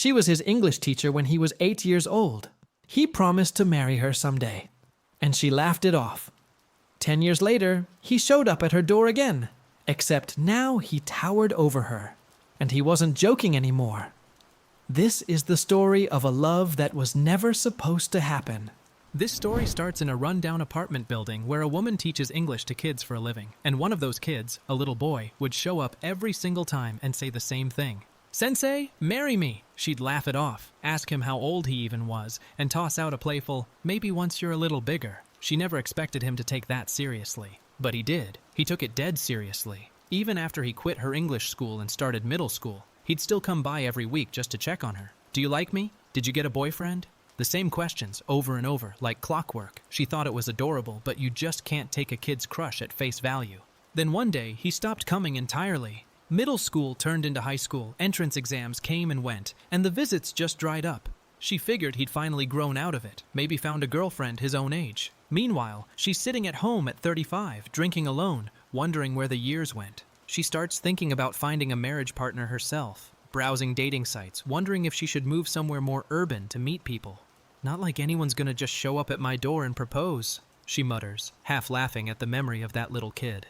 She was his English teacher when he was 8 years old. He promised to marry her someday, and she laughed it off. 10 years later, he showed up at her door again, except now he towered over her, and he wasn't joking anymore. This is the story of a love that was never supposed to happen. This story starts in a rundown apartment building where a woman teaches English to kids for a living, and one of those kids, a little boy, would show up every single time and say the same thing. "Sensei, marry me!" She'd laugh it off, ask him how old he even was, and toss out a playful, "Maybe once you're a little bigger." She never expected him to take that seriously. But he did. He took it dead seriously. Even after he quit her English school and started middle school, he'd still come by every week just to check on her. "Do you like me? Did you get a boyfriend?" The same questions over and over, like clockwork. She thought it was adorable, but you just can't take a kid's crush at face value. Then one day, he stopped coming entirely. Middle school turned into high school, entrance exams came and went, and the visits just dried up. She figured he'd finally grown out of it, maybe found a girlfriend his own age. Meanwhile, she's sitting at home at 35, drinking alone, wondering where the years went. She starts thinking about finding a marriage partner herself, browsing dating sites, wondering if she should move somewhere more urban to meet people. "Not like anyone's gonna just show up at my door and propose," she mutters, half laughing at the memory of that little kid.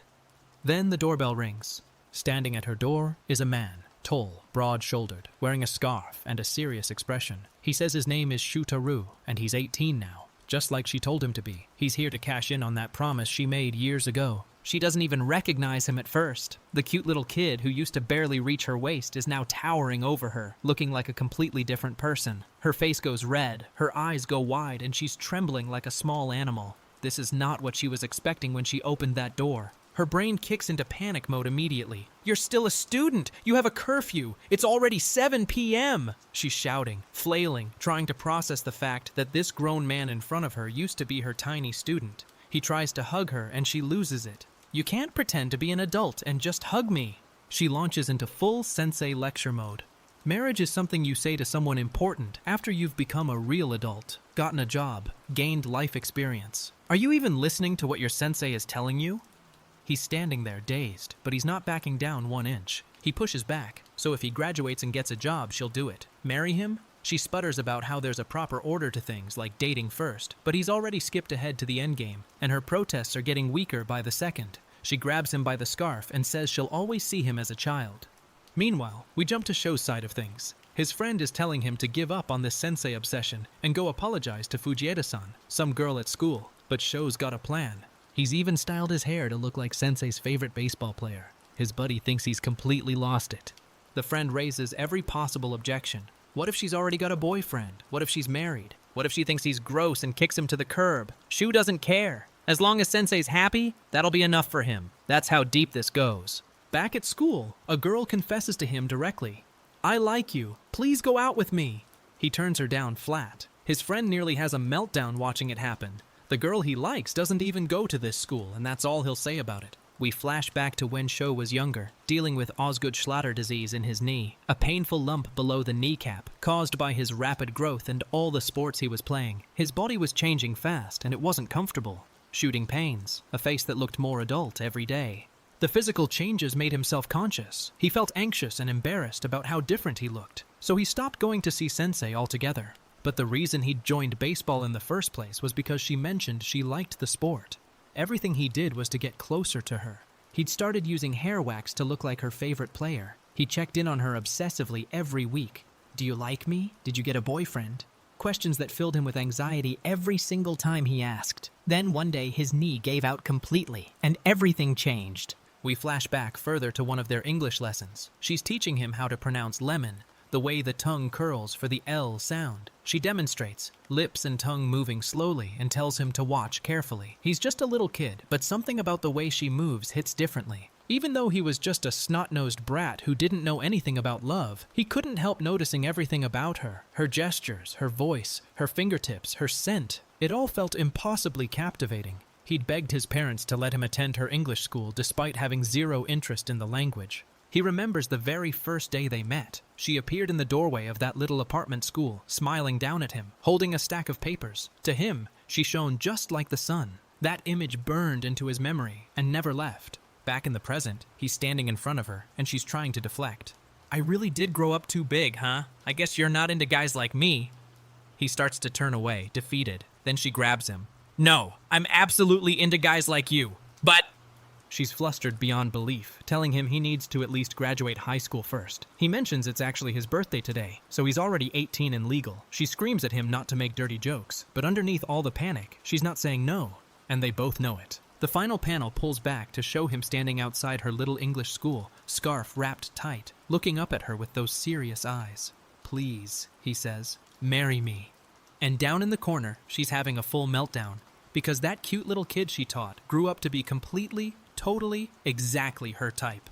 Then the doorbell rings. Standing at her door is a man, tall, broad-shouldered, wearing a scarf and a serious expression. He says his name is Shutaro, and he's 18 now, just like she told him to be. He's here to cash in on that promise she made years ago. She doesn't even recognize him at first. The cute little kid who used to barely reach her waist is now towering over her, looking like a completely different person. Her face goes red, her eyes go wide, and she's trembling like a small animal. This is not what she was expecting when she opened that door. Her brain kicks into panic mode immediately. "You're still a student! You have a curfew! It's already 7 p.m.!" She's shouting, flailing, trying to process the fact that this grown man in front of her used to be her tiny student. He tries to hug her and she loses it. "You can't pretend to be an adult and just hug me." She launches into full sensei lecture mode. Marriage is something you say to someone important after you've become a real adult, gotten a job, gained life experience. Are you even listening to what your sensei is telling you? He's standing there dazed, but he's not backing down 1 inch. He pushes back, so if he graduates and gets a job, she'll do it. Marry him? She sputters about how there's a proper order to things, like dating first, but he's already skipped ahead to the endgame, and her protests are getting weaker by the second. She grabs him by the scarf and says she'll always see him as a child. Meanwhile, we jump to Sho's side of things. His friend is telling him to give up on this sensei obsession and go apologize to Fujieda-san, some girl at school, but Sho's got a plan. He's even styled his hair to look like Sensei's favorite baseball player. His buddy thinks he's completely lost it. The friend raises every possible objection. What if she's already got a boyfriend? What if she's married? What if she thinks he's gross and kicks him to the curb? Shu doesn't care. As long as Sensei's happy, that'll be enough for him. That's how deep this goes. Back at school, a girl confesses to him directly. "I like you. Please go out with me." He turns her down flat. His friend nearly has a meltdown watching it happen. The girl he likes doesn't even go to this school, and that's all he'll say about it. We flash back to when Sho was younger, dealing with Osgood-Schlatter disease in his knee, a painful lump below the kneecap, caused by his rapid growth and all the sports he was playing. His body was changing fast, and it wasn't comfortable. Shooting pains, a face that looked more adult every day. The physical changes made him self-conscious. He felt anxious and embarrassed about how different he looked, so he stopped going to see Sensei altogether. But the reason he'd joined baseball in the first place was because she mentioned she liked the sport. Everything he did was to get closer to her. He'd started using hair wax to look like her favorite player. He checked in on her obsessively every week. "Do you like me? Did you get a boyfriend?" Questions that filled him with anxiety every single time he asked. Then one day his knee gave out completely, and everything changed. We flash back further to one of their English lessons. She's teaching him how to pronounce lemon, the way the tongue curls for the L sound. She demonstrates, lips and tongue moving slowly, and tells him to watch carefully. He's just a little kid, but something about the way she moves hits differently. Even though he was just a snot-nosed brat who didn't know anything about love, he couldn't help noticing everything about her. Her gestures, her voice, her fingertips, her scent. It all felt impossibly captivating. He'd begged his parents to let him attend her English school despite having zero interest in the language. He remembers the very first day they met. She appeared in the doorway of that little apartment school, smiling down at him, holding a stack of papers. To him, she shone just like the sun. That image burned into his memory and never left. Back in the present, he's standing in front of her, and she's trying to deflect. I really did grow up too big, huh? I guess you're not into guys like me. He starts to turn away, defeated. Then she grabs him. No, I'm absolutely into guys like you. But... She's flustered beyond belief, telling him he needs to at least graduate high school first. He mentions it's actually his birthday today, so he's already 18 and legal. She screams at him not to make dirty jokes, but underneath all the panic, she's not saying no, and they both know it. The final panel pulls back to show him standing outside her little English school, scarf wrapped tight, looking up at her with those serious eyes. Please, he says, marry me. And down in the corner, she's having a full meltdown, because that cute little kid she taught grew up to be completely, totally, exactly her type.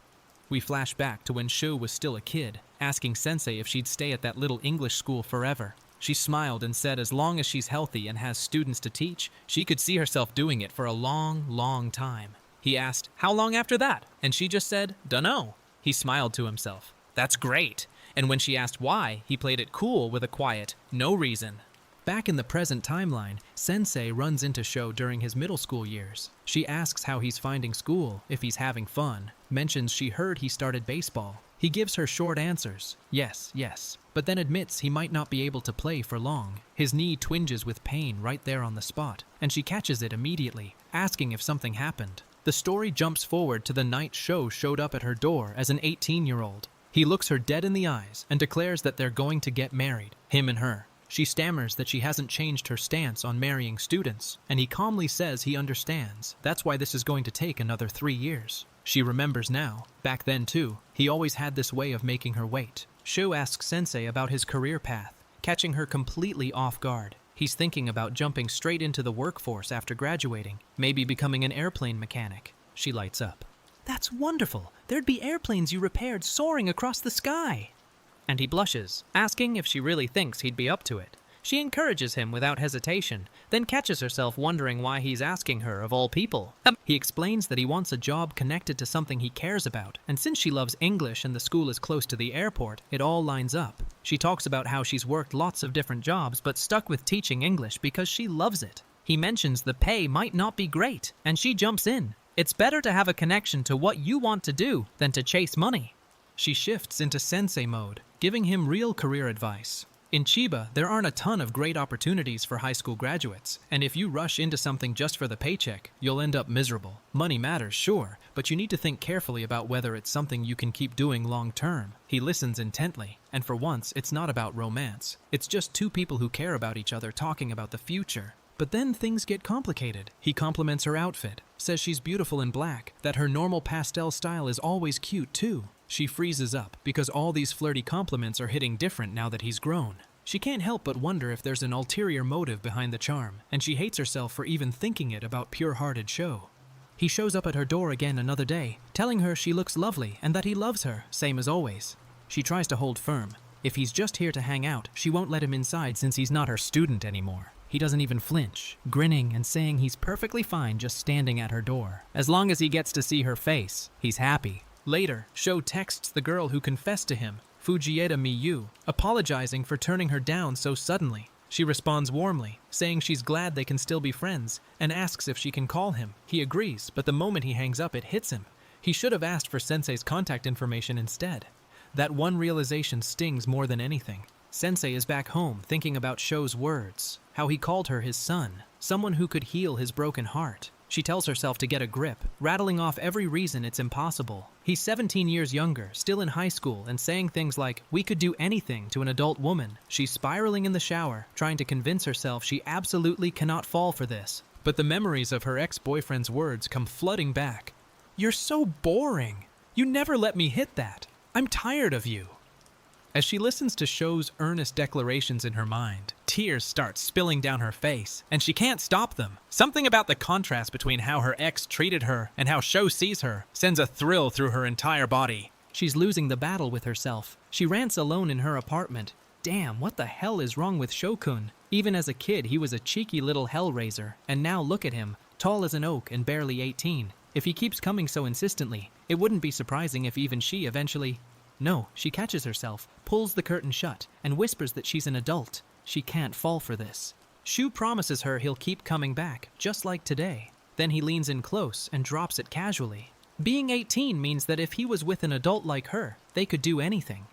We flash back to when Shu was still a kid, asking Sensei if she'd stay at that little English school forever. She smiled and said as long as she's healthy and has students to teach, she could see herself doing it for a long, long time. He asked, how long after that? And she just said, dunno. He smiled to himself. That's great. And when she asked why, he played it cool with a quiet, no reason. Back in the present timeline, Sensei runs into Sho during his middle school years. She asks how he's finding school, if he's having fun, mentions she heard he started baseball. He gives her short answers, yes, yes, but then admits he might not be able to play for long. His knee twinges with pain right there on the spot, and she catches it immediately, asking if something happened. The story jumps forward to the night Sho showed up at her door as an 18-year-old. He looks her dead in the eyes and declares that they're going to get married, him and her. She stammers that she hasn't changed her stance on marrying students, and he calmly says he understands. That's why this is going to take another 3 years. She remembers now. Back then, too, he always had this way of making her wait. Shu asks Sensei about his career path, catching her completely off guard. He's thinking about jumping straight into the workforce after graduating, maybe becoming an airplane mechanic. She lights up. That's wonderful. There'd be airplanes you repaired soaring across the sky. And he blushes, asking if she really thinks he'd be up to it. She encourages him without hesitation, then catches herself wondering why he's asking her of all people. He explains that he wants a job connected to something he cares about, and since she loves English and the school is close to the airport, it all lines up. She talks about how she's worked lots of different jobs but stuck with teaching English because she loves it. He mentions the pay might not be great, and she jumps in. It's better to have a connection to what you want to do than to chase money. She shifts into sensei mode, giving him real career advice. In Chiba, there aren't a ton of great opportunities for high school graduates, and if you rush into something just for the paycheck, you'll end up miserable. Money matters, sure, but you need to think carefully about whether it's something you can keep doing long term. He listens intently, and for once, it's not about romance. It's just two people who care about each other talking about the future. But then things get complicated. He compliments her outfit, says she's beautiful in black, that her normal pastel style is always cute too. She freezes up because all these flirty compliments are hitting different now that he's grown. She can't help but wonder if there's an ulterior motive behind the charm, and she hates herself for even thinking it about pure-hearted Sho. He shows up at her door again another day, telling her she looks lovely and that he loves her, same as always. She tries to hold firm. If he's just here to hang out, she won't let him inside since he's not her student anymore. He doesn't even flinch, grinning and saying he's perfectly fine just standing at her door. As long as he gets to see her face, he's happy. Later, Sho texts the girl who confessed to him, Fujieda Miyu, apologizing for turning her down so suddenly. She responds warmly, saying she's glad they can still be friends, and asks if she can call him. He agrees, but the moment he hangs up, it hits him. He should have asked for Sensei's contact information instead. That one realization stings more than anything. Sensei is back home, thinking about Sho's words, how he called her his son, someone who could heal his broken heart. She tells herself to get a grip, rattling off every reason it's impossible. He's 17 years younger, still in high school, and saying things like, "We could do anything" to an adult woman. She's spiraling in the shower, trying to convince herself she absolutely cannot fall for this. But the memories of her ex-boyfriend's words come flooding back. "You're so boring. You never let me hit that. I'm tired of you." As she listens to Sho's earnest declarations in her mind, tears start spilling down her face, and she can't stop them. Something about the contrast between how her ex treated her and how Sho sees her sends a thrill through her entire body. She's losing the battle with herself. She rants alone in her apartment. Damn, what the hell is wrong with Sho-kun? Even as a kid, he was a cheeky little hellraiser, and now look at him, tall as an oak and barely 18. If he keeps coming so insistently, it wouldn't be surprising if even she eventually... No, she catches herself, pulls the curtain shut, and whispers that she's an adult. She can't fall for this. Shu promises her he'll keep coming back, just like today. Then he leans in close and drops it casually. Being 18 means that if he was with an adult like her, they'd they could do anything.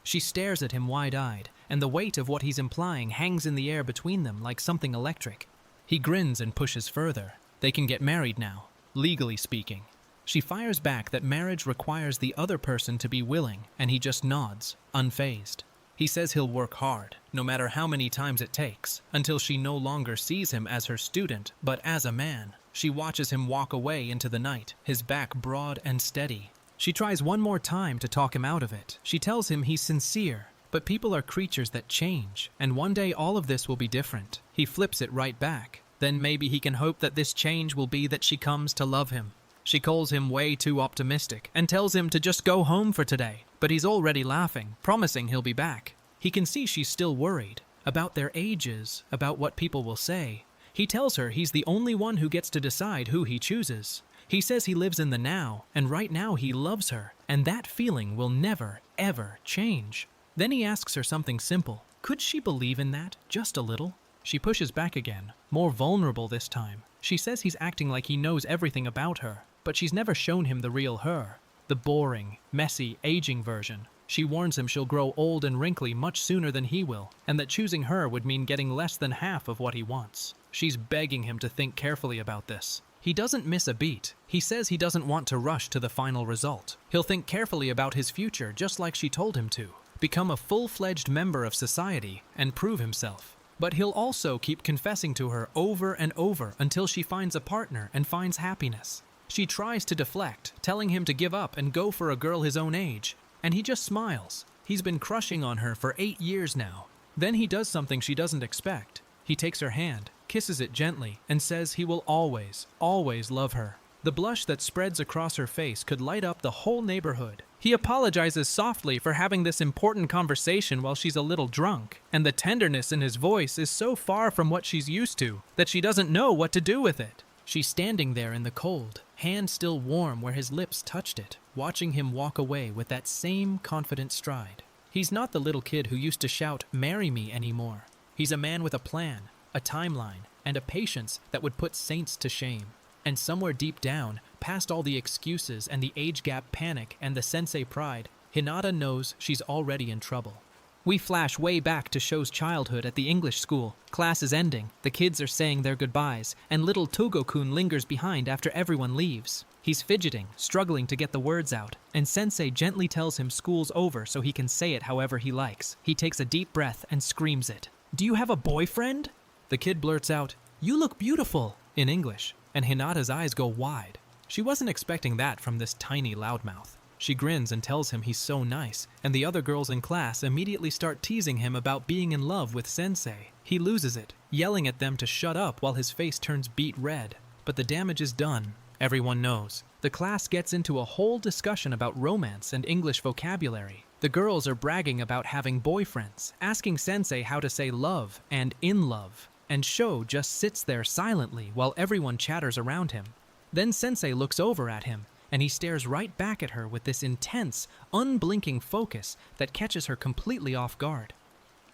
She stares at him wide-eyed, and the weight of what he's implying hangs in the air between them like something electric. He grins and pushes further. They can get married now, legally speaking. She fires back that marriage requires the other person to be willing, and he just nods, unfazed. He says he'll work hard, no matter how many times it takes, until she no longer sees him as her student, but as a man. She watches him walk away into the night, his back broad and steady. She tries one more time to talk him out of it. She tells him he's sincere, but people are creatures that change, and one day all of this will be different. He flips it right back. Then maybe he can hope that this change will be that she comes to love him. She calls him way too optimistic and tells him to just go home for today, but he's already laughing, promising he'll be back. He can see she's still worried about their ages, about what people will say. He tells her he's the only one who gets to decide who he chooses. He says he lives in the now, and right now he loves her, and that feeling will never, ever change. Then he asks her something simple. Could she believe in that, just a little? She pushes back again, more vulnerable this time. She says he's acting like he knows everything about her, but she's never shown him the real her, the boring, messy, aging version. She warns him she'll grow old and wrinkly much sooner than he will, and that choosing her would mean getting less than half of what he wants. She's begging him to think carefully about this. He doesn't miss a beat. He says he doesn't want to rush to the final result. He'll think carefully about his future just like she told him to, become a full-fledged member of society and prove himself. But he'll also keep confessing to her over and over until she finds a partner and finds happiness. She tries to deflect, telling him to give up and go for a girl his own age, and he just smiles. He's been crushing on her for 8 years now. Then he does something she doesn't expect. He takes her hand, kisses it gently, and says he will always, always love her. The blush that spreads across her face could light up the whole neighborhood. He apologizes softly for having this important conversation while she's a little drunk, and the tenderness in his voice is so far from what she's used to that she doesn't know what to do with it. She's standing there in the cold, hand still warm where his lips touched it, watching him walk away with that same confident stride. He's not the little kid who used to shout, "Marry me," anymore. He's a man with a plan, a timeline, and a patience that would put saints to shame. And somewhere deep down, past all the excuses and the age gap panic and the sensei pride, Hinata knows she's already in trouble. We flash way back to Sho's childhood at the English school. Class is ending, the kids are saying their goodbyes, and little Togo-kun lingers behind after everyone leaves. He's fidgeting, struggling to get the words out, and Sensei gently tells him school's over so he can say it however he likes. He takes a deep breath and screams it. "Do you have a boyfriend?" The kid blurts out, "You look beautiful," in English, and Hinata's eyes go wide. She wasn't expecting that from this tiny loudmouth. She grins and tells him he's so nice, and the other girls in class immediately start teasing him about being in love with Sensei. He loses it, yelling at them to shut up while his face turns beet red. But the damage is done. Everyone knows. The class gets into a whole discussion about romance and English vocabulary. The girls are bragging about having boyfriends, asking Sensei how to say love and in love. And Sho just sits there silently while everyone chatters around him. Then Sensei looks over at him, and he stares right back at her with this intense, unblinking focus that catches her completely off guard.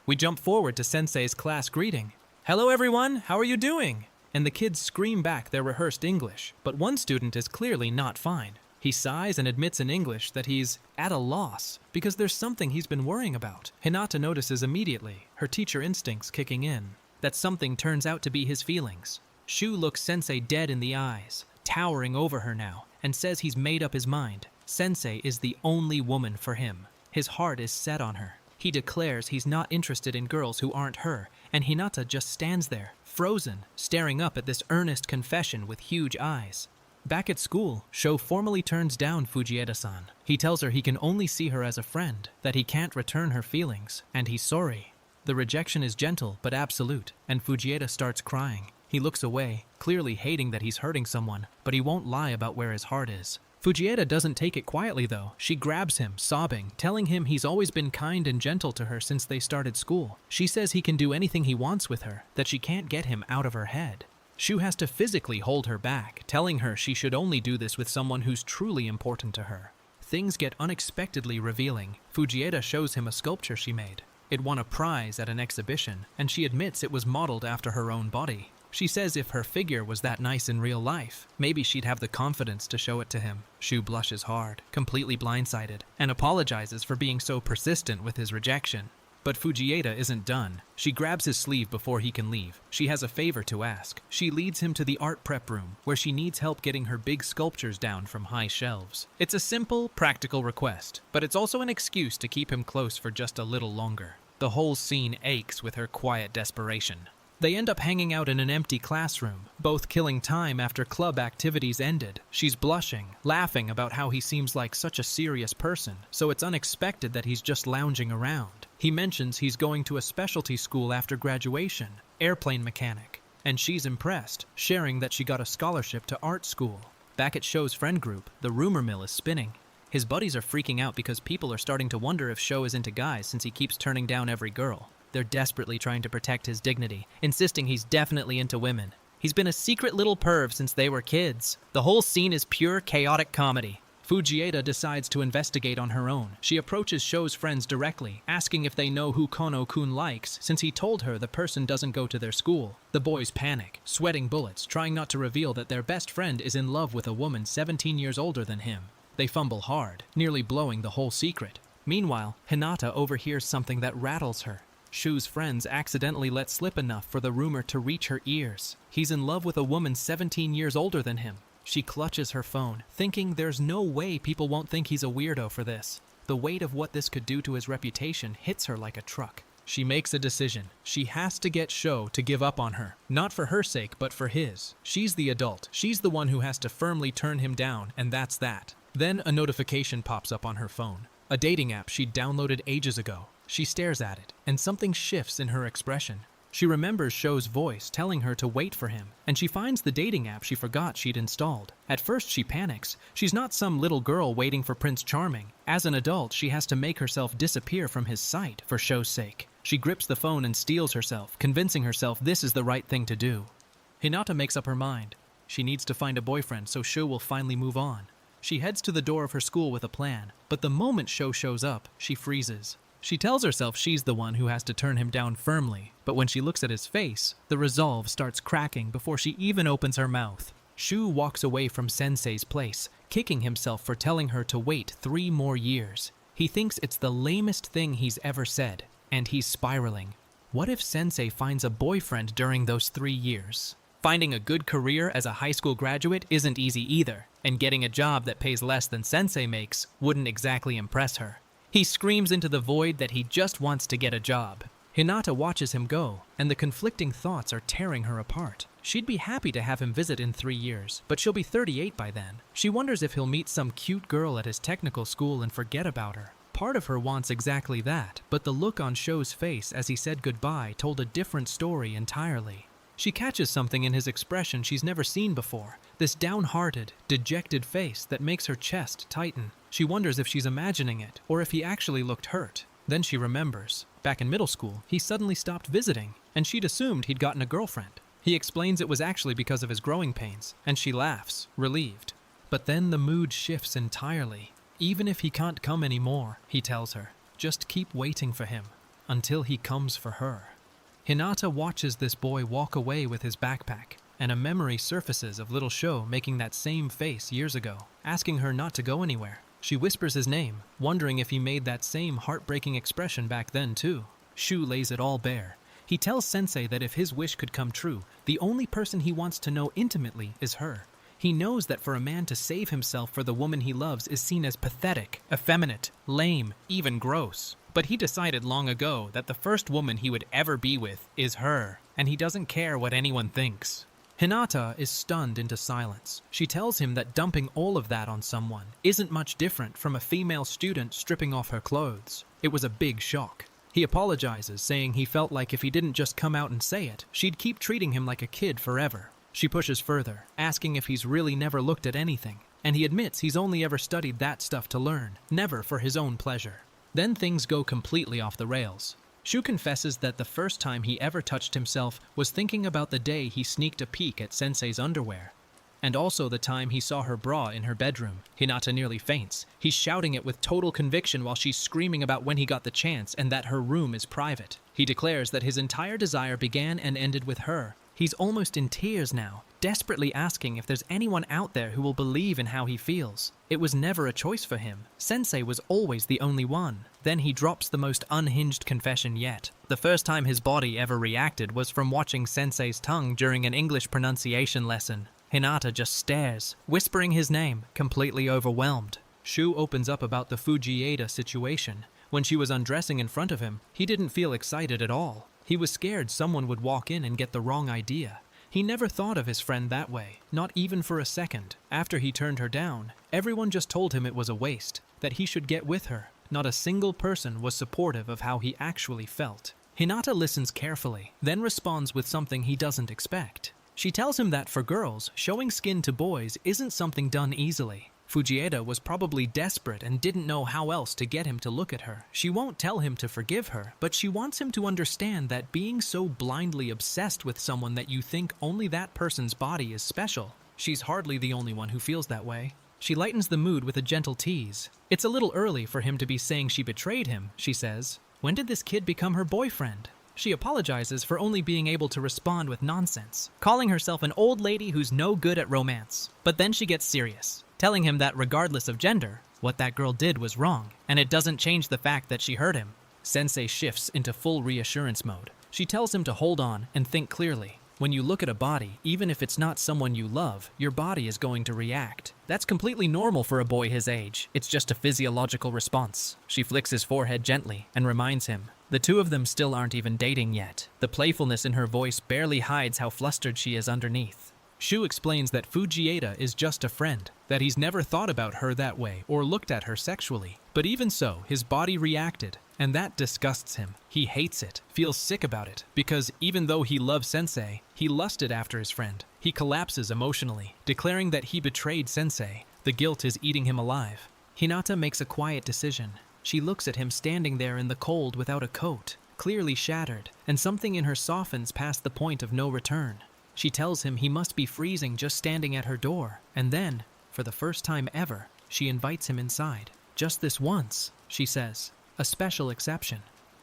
We jump forward to Sensei's class greeting. "Hello everyone, how are you doing?" And the kids scream back their rehearsed English, but one student is clearly not fine. He sighs and admits in English that he's at a loss because there's something he's been worrying about. Hinata notices immediately, her teacher instincts kicking in, that something turns out to be his feelings. Shu looks Sensei dead in the eyes, towering over her now, and says he's made up his mind. Sensei is the only woman for him. His heart is set on her. He declares he's not interested in girls who aren't her, and Hinata just stands there, frozen, staring up at this earnest confession with huge eyes. Back at school, Sho formally turns down Fujieda-san. He tells her he can only see her as a friend, that he can't return her feelings, and he's sorry. The rejection is gentle but absolute, and Fujieda starts crying. He looks away, clearly hating that he's hurting someone, but he won't lie about where his heart is. Fujieda doesn't take it quietly though. She grabs him, sobbing, telling him he's always been kind and gentle to her since they started school. She says he can do anything he wants with her, that she can't get him out of her head. Shu has to physically hold her back, telling her she should only do this with someone who's truly important to her. Things get unexpectedly revealing. Fujieda shows him a sculpture she made. It won a prize at an exhibition, and she admits it was modeled after her own body. She says if her figure was that nice in real life, maybe she'd have the confidence to show it to him. Shu blushes hard, completely blindsided, and apologizes for being so persistent with his rejection. But Fujieda isn't done. She grabs his sleeve before he can leave. She has a favor to ask. She leads him to the art prep room, where she needs help getting her big sculptures down from high shelves. It's a simple, practical request, but it's also an excuse to keep him close for just a little longer. The whole scene aches with her quiet desperation. They end up hanging out in an empty classroom, both killing time after club activities ended. She's blushing, laughing about how he seems like such a serious person, so it's unexpected that he's just lounging around. He mentions he's going to a specialty school after graduation, airplane mechanic, and she's impressed, sharing that she got a scholarship to art school. Back at Sho's friend group, the rumor mill is spinning. His buddies are freaking out because people are starting to wonder if Sho is into guys since he keeps turning down every girl. They're desperately trying to protect his dignity, insisting he's definitely into women. He's been a secret little perv since they were kids. The whole scene is pure chaotic comedy. Fujieda decides to investigate on her own. She approaches Sho's friends directly, asking if they know who Kono-kun likes, since he told her the person doesn't go to their school. The boys panic, sweating bullets, trying not to reveal that their best friend is in love with a woman 17 years older than him. They fumble hard, nearly blowing the whole secret. Meanwhile, Hinata overhears something that rattles her. Shu's friends accidentally let slip enough for the rumor to reach her ears. He's in love with a woman 17 years older than him. She clutches her phone, thinking there's no way people won't think he's a weirdo for this. The weight of what this could do to his reputation hits her like a truck. She makes a decision. She has to get Sho to give up on her. Not for her sake, but for his. She's the adult. She's the one who has to firmly turn him down, and that's that. Then a notification pops up on her phone. A dating app she'd downloaded ages ago. She stares at it, and something shifts in her expression. She remembers Sho's voice telling her to wait for him, and she finds the dating app she forgot she'd installed. At first she panics. She's not some little girl waiting for Prince Charming. As an adult, she has to make herself disappear from his sight for Sho's sake. She grips the phone and steels herself, convincing herself this is the right thing to do. Hinata makes up her mind. She needs to find a boyfriend so Sho will finally move on. She heads to the door of her school with a plan, but the moment Sho shows up, she freezes. She tells herself she's the one who has to turn him down firmly, but when she looks at his face, the resolve starts cracking before she even opens her mouth. Shu walks away from Sensei's place, kicking himself for telling her to wait 3 more years. He thinks it's the lamest thing he's ever said, and he's spiraling. What if Sensei finds a boyfriend during those 3 years? Finding a good career as a high school graduate isn't easy either, and getting a job that pays less than Sensei makes wouldn't exactly impress her. He screams into the void that he just wants to get a job. Hinata watches him go, and the conflicting thoughts are tearing her apart. She'd be happy to have him visit in 3 years, but she'll be 38 by then. She wonders if he'll meet some cute girl at his technical school and forget about her. Part of her wants exactly that, but the look on Sho's face as he said goodbye told a different story entirely. She catches something in his expression she's never seen before, this downhearted, dejected face that makes her chest tighten. She wonders if she's imagining it, or if he actually looked hurt. Then she remembers. Back in middle school, he suddenly stopped visiting, and she'd assumed he'd gotten a girlfriend. He explains it was actually because of his growing pains, and she laughs, relieved. But then the mood shifts entirely. Even if he can't come anymore, he tells her, just keep waiting for him, until he comes for her. Hinata watches this boy walk away with his backpack, and a memory surfaces of little Sho making that same face years ago, asking her not to go anywhere. She whispers his name, wondering if he made that same heartbreaking expression back then too. Shu lays it all bare. He tells Sensei that if his wish could come true, the only person he wants to know intimately is her. He knows that for a man to save himself for the woman he loves is seen as pathetic, effeminate, lame, even gross. But he decided long ago that the first woman he would ever be with is her, and he doesn't care what anyone thinks. Hinata is stunned into silence. She tells him that dumping all of that on someone isn't much different from a female student stripping off her clothes. It was a big shock. He apologizes, saying he felt like if he didn't just come out and say it, she'd keep treating him like a kid forever. She pushes further, asking if he's really never looked at anything, and he admits he's only ever studied that stuff to learn, never for his own pleasure. Then things go completely off the rails. Shu confesses that the first time he ever touched himself was thinking about the day he sneaked a peek at Sensei's underwear, and also the time he saw her bra in her bedroom. Hinata nearly faints. He's shouting it with total conviction while she's screaming about when he got the chance and that her room is private. He declares that his entire desire began and ended with her. He's almost in tears now, desperately asking if there's anyone out there who will believe in how he feels. It was never a choice for him. Sensei was always the only one. Then he drops the most unhinged confession yet. The first time his body ever reacted was from watching Sensei's tongue during an English pronunciation lesson. Hinata just stares, whispering his name, completely overwhelmed. Shu opens up about the Fujieda situation. When she was undressing in front of him, he didn't feel excited at all. He was scared someone would walk in and get the wrong idea. He never thought of his friend that way, not even for a second. After he turned her down, everyone just told him it was a waste, that he should get with her. Not a single person was supportive of how he actually felt. Hinata listens carefully, then responds with something he doesn't expect. She tells him that for girls, showing skin to boys isn't something done easily. Fujieda was probably desperate and didn't know how else to get him to look at her. She won't tell him to forgive her, but she wants him to understand that being so blindly obsessed with someone that you think only that person's body is special. She's hardly the only one who feels that way. She lightens the mood with a gentle tease. It's a little early for him to be saying she betrayed him, she says. When did this kid become her boyfriend? She apologizes for only being able to respond with nonsense, calling herself an old lady who's no good at romance. But then she gets serious, telling him that regardless of gender, what that girl did was wrong, and it doesn't change the fact that she hurt him. Sensei shifts into full reassurance mode. She tells him to hold on and think clearly. When you look at a body, even if it's not someone you love, your body is going to react. That's completely normal for a boy his age. It's just a physiological response. She flicks his forehead gently and reminds him. The two of them still aren't even dating yet. The playfulness in her voice barely hides how flustered she is underneath. Shu explains that Fujieda is just a friend, that he's never thought about her that way or looked at her sexually. But even so, his body reacted, and that disgusts him. He hates it, feels sick about it, because even though he loves Sensei, he lusted after his friend. He collapses emotionally, declaring that he betrayed Sensei. The guilt is eating him alive. Hinata makes a quiet decision. She looks at him standing there in the cold without a coat, clearly shattered, and something in her softens past the point of no return. She tells him he must be freezing just standing at her door, and then, for the first time ever, she invites him inside. Just this once, she says, a special exception.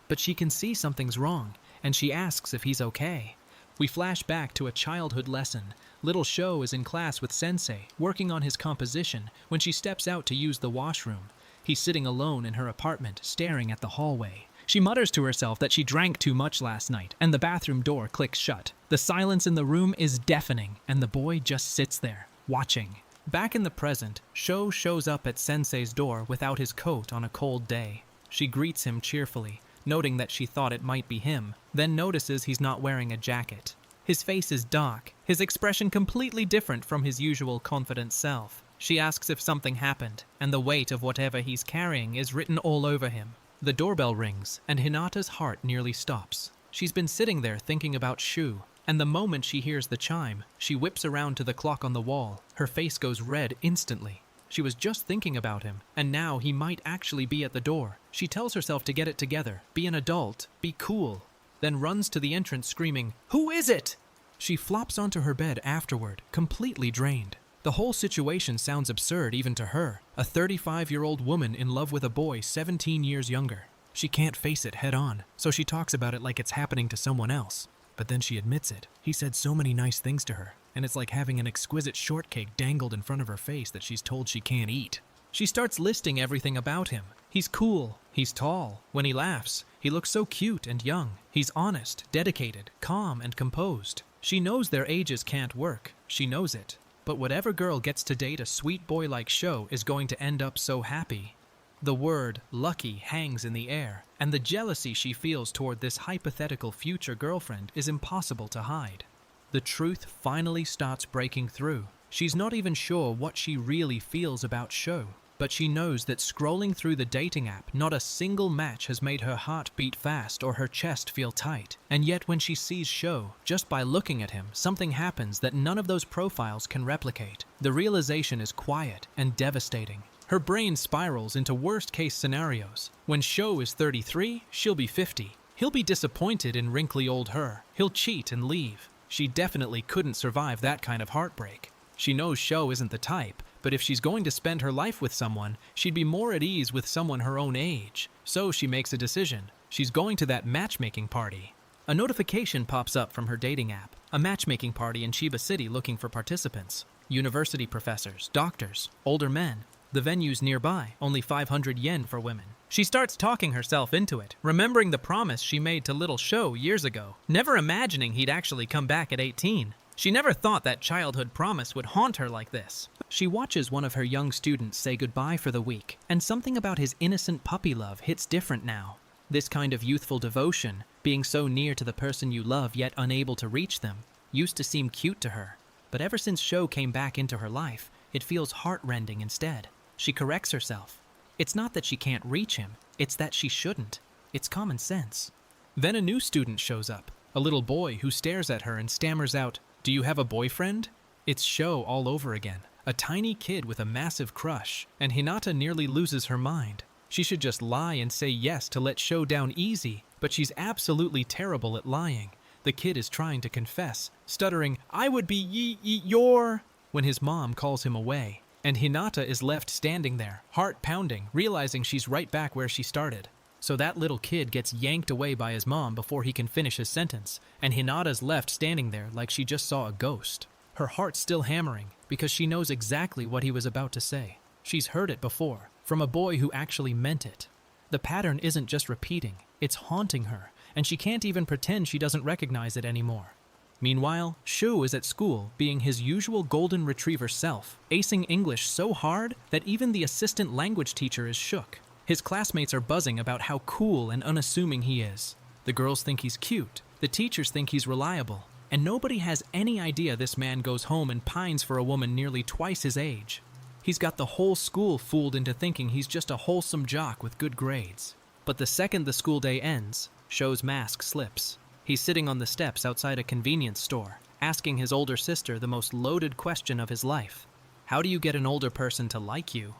But she can see something's wrong, and she asks if he's okay. We flash back to a childhood lesson. Little Sho is in class with Sensei, working on his composition, when she steps out to use the washroom. He's sitting alone in her apartment, staring at the hallway. She mutters to herself that she drank too much last night, and the bathroom door clicks shut. The silence in the room is deafening, and the boy just sits there, watching. Back in the present, Sho shows up at Sensei's door without his coat on a cold day. She greets him cheerfully, noting that she thought it might be him, then notices he's not wearing a jacket. His face is dark, his expression completely different from his usual confident self. She asks if something happened, and the weight of whatever he's carrying is written all over him. The doorbell rings, and Hinata's heart nearly stops. She's been sitting there thinking about Shu, and the moment she hears the chime, she whips around to the clock on the wall. Her face goes red instantly. She was just thinking about him, and now he might actually be at the door. She tells herself to get it together, be an adult, be cool, then runs to the entrance screaming, "Who is it?" She flops onto her bed afterward, completely drained. The whole situation sounds absurd even to her, a 35-year-old woman in love with a boy 17 years younger. She can't face it head on, so she talks about it like it's happening to someone else. But then she admits it. He said so many nice things to her, and it's like having an exquisite shortcake dangled in front of her face that she's told she can't eat. She starts listing everything about him. He's cool, he's tall. When he laughs, he looks so cute and young. He's honest, dedicated, calm, and composed. She knows their ages can't work. She knows it. But whatever girl gets to date a sweet boy like Sho is going to end up so happy. The word lucky hangs in the air, and the jealousy she feels toward this hypothetical future girlfriend is impossible to hide. The truth finally starts breaking through. She's not even sure what she really feels about Sho, but she knows that scrolling through the dating app, not a single match has made her heart beat fast or her chest feel tight. And yet when she sees Sho, just by looking at him, something happens that none of those profiles can replicate. The realization is quiet and devastating. Her brain spirals into worst-case scenarios. When Sho is 33, she'll be 50. He'll be disappointed in wrinkly old her. He'll cheat and leave. She definitely couldn't survive that kind of heartbreak. She knows Sho isn't the type, but if she's going to spend her life with someone, she'd be more at ease with someone her own age. So she makes a decision. She's going to that matchmaking party. A notification pops up from her dating app. A matchmaking party in Chiba City looking for participants. University professors, doctors, older men. The venue's nearby, only 500 yen for women. She starts talking herself into it, remembering the promise she made to little Sho years ago, never imagining he'd actually come back at 18. She never thought that childhood promise would haunt her like this. She watches one of her young students say goodbye for the week, and something about his innocent puppy love hits different now. This kind of youthful devotion, being so near to the person you love yet unable to reach them, used to seem cute to her. But ever since Sho came back into her life, it feels heart-rending instead. She corrects herself. It's not that she can't reach him, it's that she shouldn't. It's common sense. Then a new student shows up, a little boy who stares at her and stammers out, "Do you have a boyfriend?" It's Sho all over again, a tiny kid with a massive crush, and Hinata nearly loses her mind. She should just lie and say yes to let Sho down easy, but she's absolutely terrible at lying. The kid is trying to confess, stuttering, "I would be your," when his mom calls him away. And Hinata is left standing there, heart pounding, realizing she's right back where she started. So that little kid gets yanked away by his mom before he can finish his sentence, and Hinata's left standing there like she just saw a ghost. Her heart's still hammering, because she knows exactly what he was about to say. She's heard it before, from a boy who actually meant it. The pattern isn't just repeating, it's haunting her, and she can't even pretend she doesn't recognize it anymore. Meanwhile, Shu is at school, being his usual golden retriever self, acing English so hard that even the assistant language teacher is shook. His classmates are buzzing about how cool and unassuming he is. The girls think he's cute, the teachers think he's reliable, and nobody has any idea this man goes home and pines for a woman nearly twice his age. He's got the whole school fooled into thinking he's just a wholesome jock with good grades. But the second the school day ends, Shu's mask slips. He's sitting on the steps outside a convenience store, asking his older sister the most loaded question of his life. How do you get an older person to like you?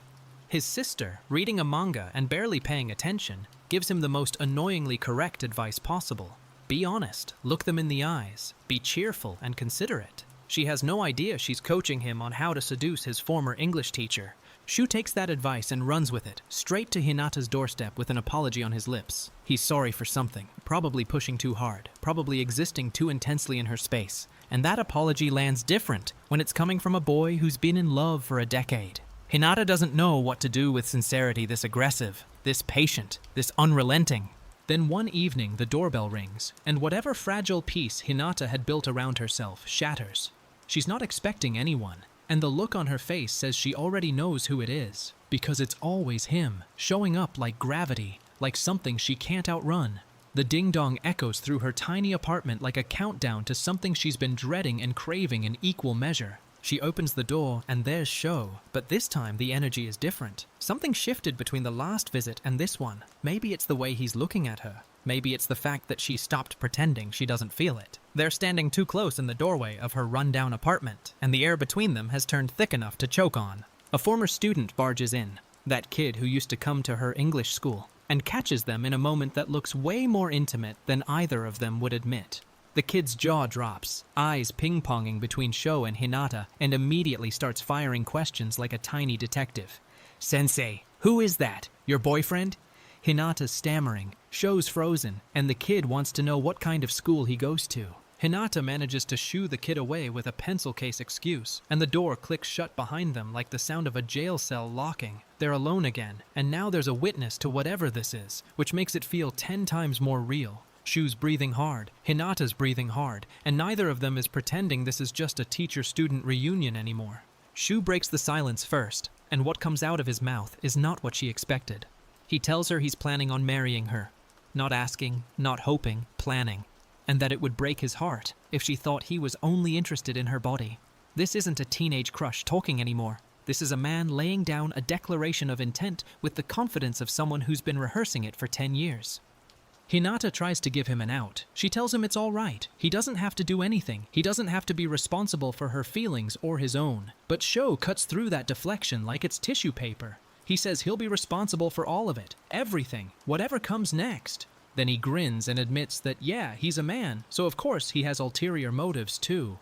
His sister, reading a manga and barely paying attention, gives him the most annoyingly correct advice possible. Be honest, look them in the eyes, be cheerful and considerate. She has no idea she's coaching him on how to seduce his former English teacher. Shu takes that advice and runs with it, straight to Hinata's doorstep with an apology on his lips. He's sorry for something, probably pushing too hard, probably existing too intensely in her space. And that apology lands different when it's coming from a boy who's been in love for a decade. Hinata doesn't know what to do with sincerity this aggressive, this patient, this unrelenting. Then one evening the doorbell rings, and whatever fragile peace Hinata had built around herself shatters. She's not expecting anyone, and the look on her face says she already knows who it is, because it's always him, showing up like gravity, like something she can't outrun. The ding-dong echoes through her tiny apartment like a countdown to something she's been dreading and craving in equal measure. She opens the door, and there's Sho, but this time the energy is different. Something shifted between the last visit and this one. Maybe it's the way he's looking at her. Maybe it's the fact that she stopped pretending she doesn't feel it. They're standing too close in the doorway of her run-down apartment, and the air between them has turned thick enough to choke on. A former student barges in, that kid who used to come to her English school, and catches them in a moment that looks way more intimate than either of them would admit. The kid's jaw drops, eyes ping-ponging between Sho and Hinata, and immediately starts firing questions like a tiny detective. "Sensei, who is that? Your boyfriend?" Hinata's stammering, Sho's frozen, and the kid wants to know what kind of school he goes to. Hinata manages to shoo the kid away with a pencil case excuse, and the door clicks shut behind them like the sound of a jail cell locking. They're alone again, and now there's a witness to whatever this is, which makes it feel 10 times more real. Shu's breathing hard, Hinata's breathing hard, and neither of them is pretending this is just a teacher-student reunion anymore. Shu breaks the silence first, and what comes out of his mouth is not what she expected. He tells her he's planning on marrying her. Not asking, not hoping, planning. And that it would break his heart if she thought he was only interested in her body. This isn't a teenage crush talking anymore. This is a man laying down a declaration of intent with the confidence of someone who's been rehearsing it for 10 years. Hinata tries to give him an out. She tells him it's all right. He doesn't have to do anything. He doesn't have to be responsible for her feelings or his own. But Sho cuts through that deflection like it's tissue paper. He says he'll be responsible for all of it, everything, whatever comes next. Then he grins and admits that, yeah, he's a man, so of course he has ulterior motives too.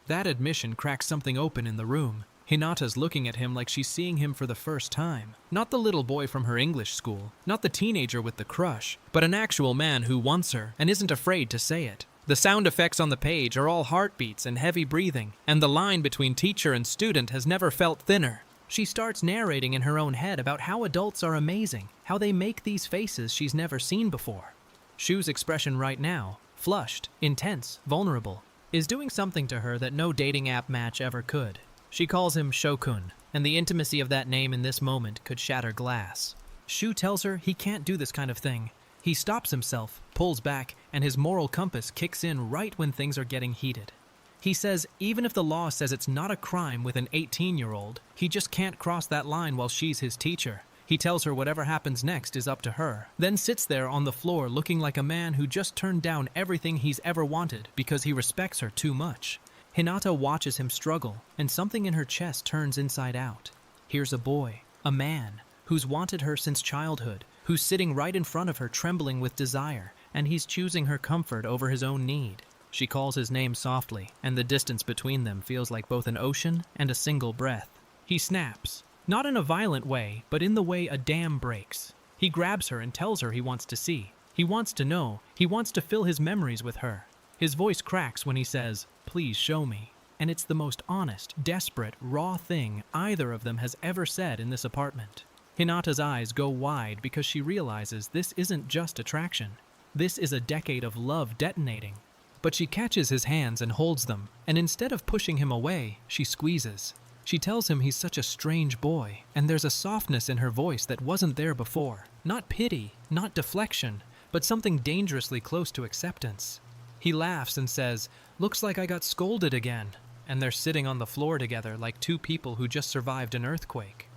That admission cracks something open in the room. Hinata's looking at him like she's seeing him for the first time. Not the little boy from her English school, not the teenager with the crush, but an actual man who wants her and isn't afraid to say it. The sound effects on the page are all heartbeats and heavy breathing, and the line between teacher and student has never felt thinner. She starts narrating in her own head about how adults are amazing, how they make these faces she's never seen before. Shu's expression right now, flushed, intense, vulnerable, is doing something to her that no dating app match ever could. She calls him Shokun, and the intimacy of that name in this moment could shatter glass. Shu tells her he can't do this kind of thing. He stops himself, pulls back, and his moral compass kicks in right when things are getting heated. He says even if the law says it's not a crime with an 18-year-old, he just can't cross that line while she's his teacher. He tells her whatever happens next is up to her, then sits there on the floor looking like a man who just turned down everything he's ever wanted because he respects her too much. Hinata watches him struggle, and something in her chest turns inside out. Here's a boy, a man, who's wanted her since childhood, who's sitting right in front of her trembling with desire, and he's choosing her comfort over his own need. She calls his name softly, and the distance between them feels like both an ocean and a single breath. He snaps, not in a violent way, but in the way a dam breaks. He grabs her and tells her he wants to see. He wants to know. He wants to fill his memories with her. His voice cracks when he says, "Please show me." And it's the most honest, desperate, raw thing either of them has ever said in this apartment. Hinata's eyes go wide because she realizes this isn't just attraction. This is a decade of love detonating. But she catches his hands and holds them, and instead of pushing him away, she squeezes. She tells him he's such a strange boy, and there's a softness in her voice that wasn't there before. Not pity, not deflection, but something dangerously close to acceptance. He laughs and says, "Looks like I got scolded again," and they're sitting on the floor together like two people who just survived an earthquake.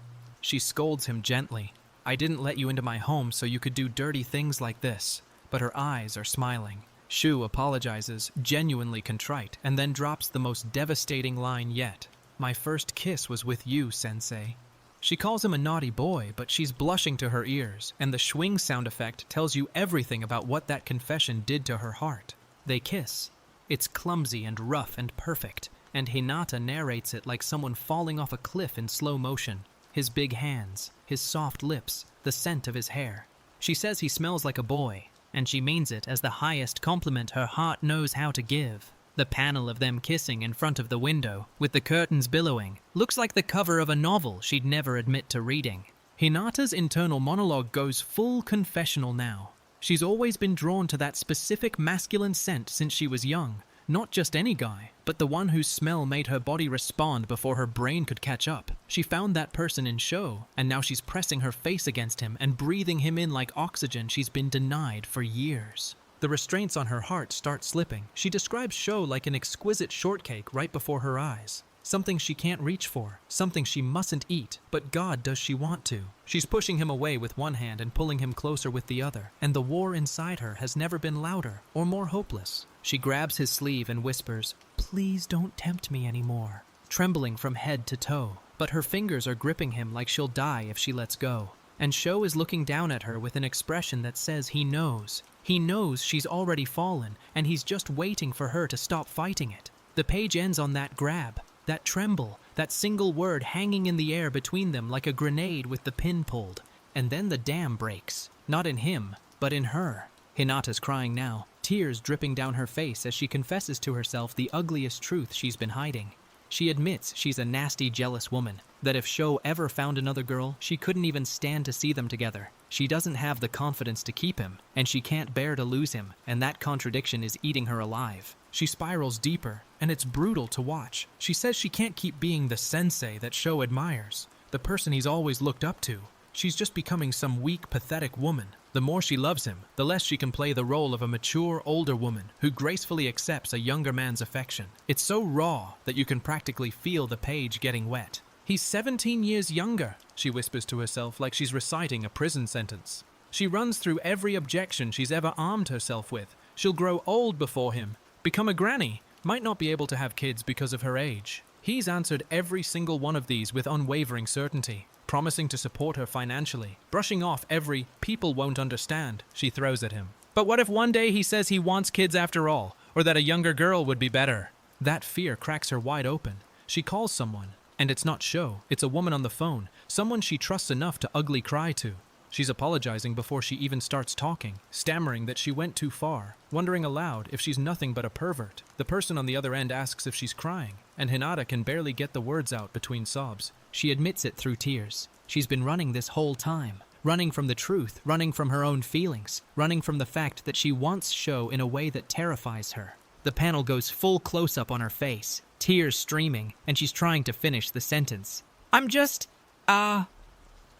She scolds him gently. "I didn't let you into my home so you could do dirty things like this," but her eyes are smiling. Shu apologizes, genuinely contrite, and then drops the most devastating line yet. "My first kiss was with you, sensei." She calls him a naughty boy, but she's blushing to her ears, and the swing sound effect tells you everything about what that confession did to her heart. They kiss. It's clumsy and rough and perfect, and Hinata narrates it like someone falling off a cliff in slow motion. His big hands, his soft lips, the scent of his hair. She says he smells like a boy, and she means it as the highest compliment her heart knows how to give. The panel of them kissing in front of the window, with the curtains billowing, looks like the cover of a novel she'd never admit to reading. Hinata's internal monologue goes full confessional now. She's always been drawn to that specific masculine scent since she was young. Not just any guy, but the one whose smell made her body respond before her brain could catch up. She found that person in Sho, and now she's pressing her face against him and breathing him in like oxygen she's been denied for years. The restraints on her heart start slipping. She describes Sho like an exquisite shortcake right before her eyes. Something she can't reach for, something she mustn't eat, but God does she want to. She's pushing him away with one hand and pulling him closer with the other, and the war inside her has never been louder or more hopeless. She grabs his sleeve and whispers, "Please don't tempt me anymore," trembling from head to toe, but her fingers are gripping him like she'll die if she lets go. And Sho is looking down at her with an expression that says he knows. He knows she's already fallen, and he's just waiting for her to stop fighting it. The page ends on that grab. That tremble, that single word hanging in the air between them like a grenade with the pin pulled. And then the dam breaks. Not in him, but in her. Hinata's crying now, tears dripping down her face as she confesses to herself the ugliest truth she's been hiding. She admits she's a nasty, jealous woman, that if Sho ever found another girl, she couldn't even stand to see them together. She doesn't have the confidence to keep him, and she can't bear to lose him, and that contradiction is eating her alive. She spirals deeper, and it's brutal to watch. She says she can't keep being the sensei that Sho admires, the person he's always looked up to. She's just becoming some weak, pathetic woman. The more she loves him, the less she can play the role of a mature, older woman who gracefully accepts a younger man's affection. It's so raw that you can practically feel the page getting wet. "He's 17 years younger," she whispers to herself like she's reciting a prison sentence. She runs through every objection she's ever armed herself with. She'll grow old before him, become a granny, might not be able to have kids because of her age. He's answered every single one of these with unwavering certainty, promising to support her financially, brushing off every "people won't understand" she throws at him. But what if one day he says he wants kids after all, or that a younger girl would be better? That fear cracks her wide open. She calls someone, and it's not Sho, it's a woman on the phone, someone she trusts enough to ugly cry to. She's apologizing before she even starts talking, stammering that she went too far, wondering aloud if she's nothing but a pervert. The person on the other end asks if she's crying, and Hinata can barely get the words out between sobs. She admits it through tears. She's been running this whole time. Running from the truth, running from her own feelings, running from the fact that she wants Sho in a way that terrifies her. The panel goes full close-up on her face, tears streaming, and she's trying to finish the sentence. I'm just,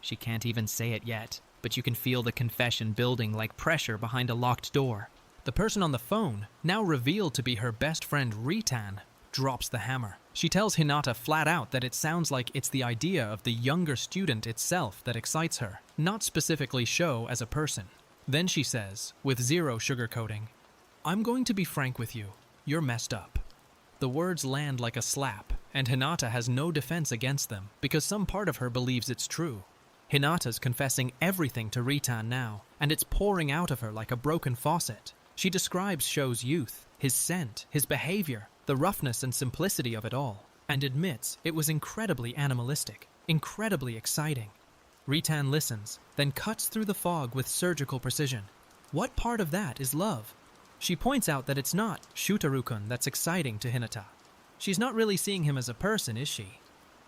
She can't even say it yet, but you can feel the confession building like pressure behind a locked door. The person on the phone, now revealed to be her best friend Ritan, drops the hammer. She tells Hinata flat out that it sounds like it's the idea of the younger student itself that excites her, not specifically Sho as a person. Then she says, with zero sugarcoating, "I'm going to be frank with you. You're messed up." The words land like a slap, and Hinata has no defense against them because some part of her believes it's true. Hinata's confessing everything to Ritan now, and it's pouring out of her like a broken faucet. She describes Sho's youth, his scent, his behavior, the roughness and simplicity of it all, and admits it was incredibly animalistic, incredibly exciting. Ritan listens, then cuts through the fog with surgical precision. What part of that is love? She points out that it's not Shutaru-kun that's exciting to Hinata. She's not really seeing him as a person, is she?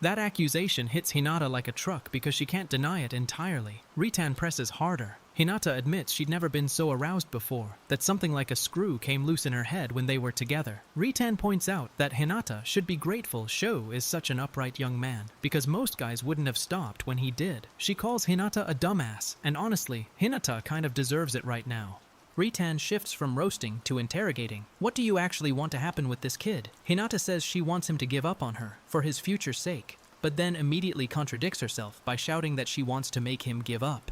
That accusation hits Hinata like a truck because she can't deny it entirely. Ritan presses harder. Hinata admits she'd never been so aroused before, that something like a screw came loose in her head when they were together. Ritan points out that Hinata should be grateful Sho is such an upright young man, because most guys wouldn't have stopped when he did. She calls Hinata a dumbass, and honestly, Hinata kind of deserves it right now. Ritan shifts from roasting to interrogating. What do you actually want to happen with this kid? Hinata says she wants him to give up on her, for his future's sake, but then immediately contradicts herself by shouting that she wants to make him give up.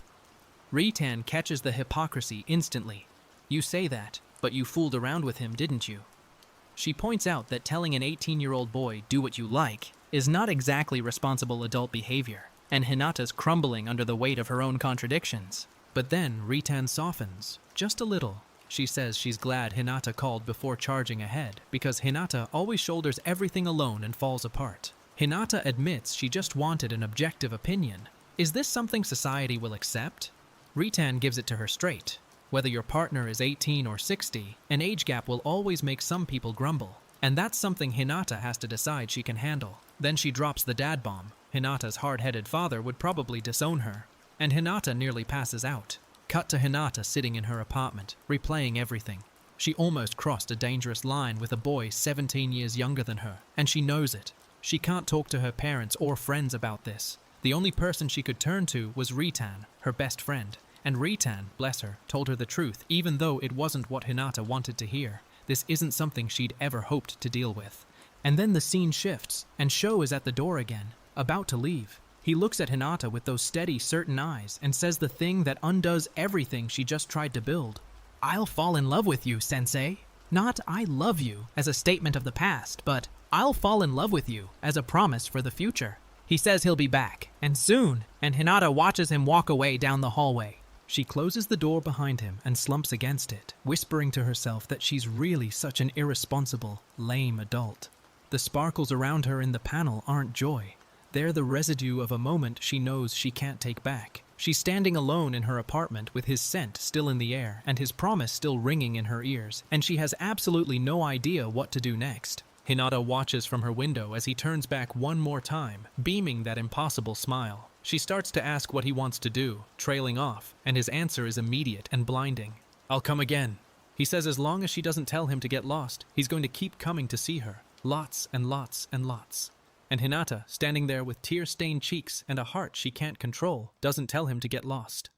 Ritan catches the hypocrisy instantly. You say that, but you fooled around with him, didn't you? She points out that telling an 18-year-old boy, do what you like, is not exactly responsible adult behavior, and Hinata's crumbling under the weight of her own contradictions. But then Ritan softens, just a little. She says she's glad Hinata called before charging ahead, because Hinata always shoulders everything alone and falls apart. Hinata admits she just wanted an objective opinion. Is this something society will accept? Ritan gives it to her straight. Whether your partner is 18 or 60, an age gap will always make some people grumble, and that's something Hinata has to decide she can handle. Then she drops the dad bomb. Hinata's hard-headed father would probably disown her, and Hinata nearly passes out. Cut to Hinata sitting in her apartment, replaying everything. She almost crossed a dangerous line with a boy 17 years younger than her, and she knows it. She can't talk to her parents or friends about this. The only person she could turn to was Ritan, her best friend, and Ritan, bless her, told her the truth even though it wasn't what Hinata wanted to hear. This isn't something she'd ever hoped to deal with. And then the scene shifts, and Sho is at the door again, about to leave. He looks at Hinata with those steady, certain eyes and says the thing that undoes everything she just tried to build. I'll fall in love with you, sensei. Not I love you as a statement of the past, but I'll fall in love with you as a promise for the future. He says he'll be back, and soon, and Hinata watches him walk away down the hallway. She closes the door behind him and slumps against it, whispering to herself that she's really such an irresponsible, lame adult. The sparkles around her in the panel aren't joy. They're the residue of a moment she knows she can't take back. She's standing alone in her apartment with his scent still in the air and his promise still ringing in her ears, and she has absolutely no idea what to do next. Hinata watches from her window as he turns back one more time, beaming that impossible smile. She starts to ask what he wants to do, trailing off, and his answer is immediate and blinding. I'll come again. He says as long as she doesn't tell him to get lost, he's going to keep coming to see her. Lots and lots and lots. And Hinata, standing there with tear-stained cheeks and a heart she can't control, doesn't tell him to get lost.